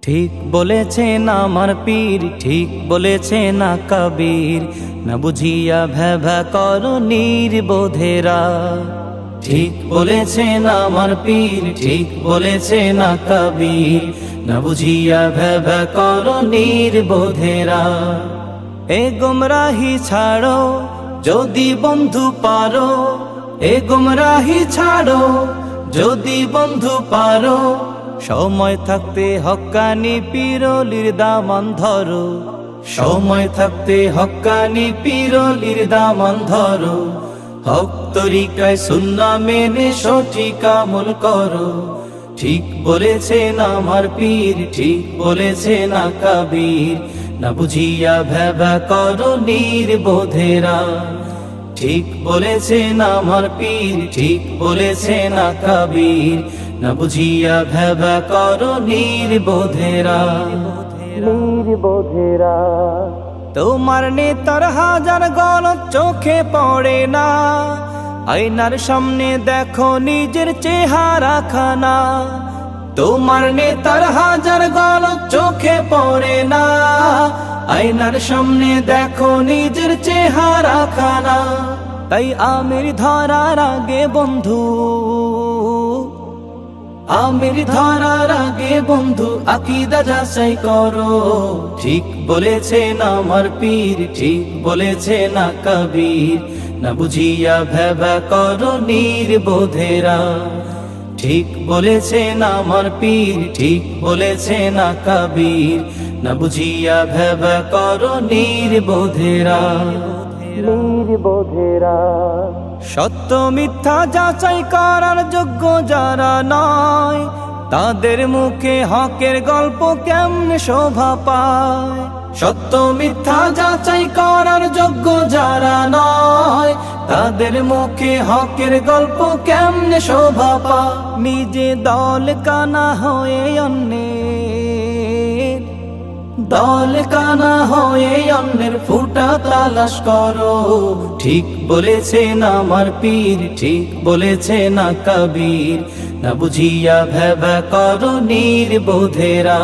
ঠিক বলেছেন আমার পীর, ঠিক বলেছেন না কবীর, না বুঝিয়া ভ্যাভা করো নির্বোধেরা। ঠিক বলেছেন আমার পীর, ঠিক বলেছেন না কবীর, না বুঝিয়া ভ্যাভা করো নির্বোধেরা। এ গুমরাহি ছাড়ো যদি বন্ধু পারো, এ গুমরাহি ছাড়ো যদি বন্ধু পারো, সময় থাকতে হক্কানি পীরলির দামান ধরো, সময় থাকতে হক্কানি পীরলির দামান ধরো। হক তরিকায় সুন্নাহ মেনে সঠিক আমল করো। ঠিক বলেছেন আমার পীর, ঠিক বলেছেন না কবীর, না বুঝিয়া ভ্যাভা করো নির্বোধেরা। ঠিক বলেছেন আমার পীর, ঠিক বলেছেন না কবীর, না বুঝিয়া ভ্যাভা করো নির্বোধেরা। নির্বোধেরা তোমার নেতার হাজার গলত চোখে পড়ে না, আয়নার সামনে দেখো নিজের চেহারা খানা। তোমার নেতার হাজার গলত চোখে পড়ে না, আয়নার সামনে দেখো নিজের চেহারা খানা। তাই আমির ধরার আগে বন্ধু, আমির ধরার আগে বন্ধু আকীদা যাচাই করো। ঠিক বলেছেন আমার পীর, ঠিক বলেছেন না কবীর, না বুঝিয়া ভ্যাভা করো নির্বোধেরা। ঠিক বলেছেন আমার পীর, ঠিক বলেছেন না কবীর, না বুঝিয়া ভ্যাভা করো নির্বোধেরা। নির্বোধেরা সত্য মিথ্যা যাচাই করার যোগ্য যারা নয়, তাদের মুখে হকের গল্প কেমনে শোভা পায়। সত্য মিথ্যা যাচাই করার যোগ্য যারা নয়, তাদের মুখে হকের গল্প কেমনে শোভা পায়। নিজে দল কানা হয়ে অন্যের, দল কানা হয়ে অন্যের ফুটা তালাশ করো। ঠিক বলেছেন আমার পীর, ঠিক বলেছেন না কবীর, না বুঝিয়া ভ্যাভা করো নির্বোধেরা।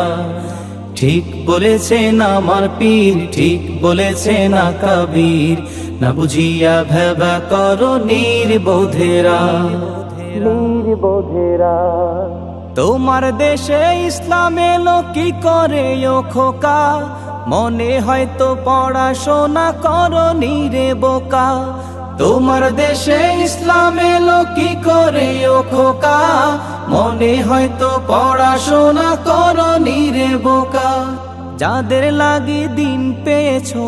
ঠিক বলেছেন আমার পীর, ঠিক বলেছেন না কবীর, না বুঝিয়া ভ্যাভা করো নির্বোধেরা। নির্বোধেরা তোমার দেশে ইসলাম এলো কি করে ও খোকা, মনে হয়তো পড়াশোনা করনি রে বোকা। তোমার দেশে ইসলাম এলো কি করে ও খোকা, মনে হয়তো পড়াশোনা করনি রে বোকা। যাদের লাগি দিন পেয়েছো,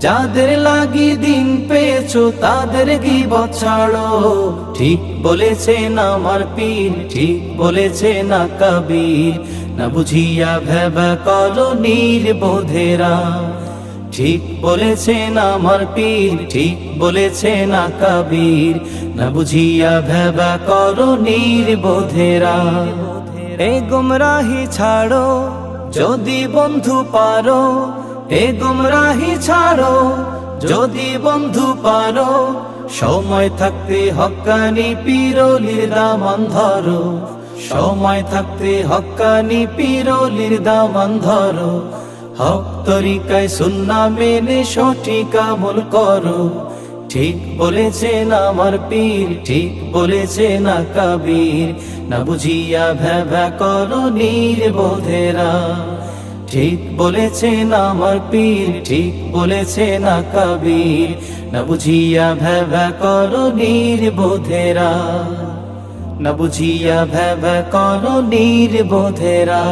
যাদের লাগি দিন পেয়েছো তাদের গীবত ছাড়ো। ঠিক বলেছেন আমার পীর, ঠিক বলেছেন না কবীর, না বুঝিয়া ভ্যাভা করো নির্বোধেরা। ঠিক বলেছেন আমার পীর, ঠিক বলেছেন না কবীর, না বুঝিয়া ভ্যাভা করো নির্বোধেরা। এ গুমরাহি ছাড়ো যদি বন্ধু পারো, এ গুমরাহি ছাড়ো যদি বন্ধু পারো, সময় থাকতে হক্কানি পীরলির দামান ধরো, সময় থাকতে হক্কানি পীরলির দামান ধরো। হক তরিকায় সুন্নাহ মেনে সঠিক আমল করো। ঠিক বলেছেন আমার পীর, ঠিক বলেছেন না কবীর, না বুঝিয়া ভ্যাভা করো নির্বোধেরা। ঠিক বলেছেন আমার পীর, ঠিক বলেছেন না কবীর, না বুঝিয়া ভ্যাভা করো নির্বোধেরা, না বুঝিয়া ভ্যাভা করো নির্বোধেরা।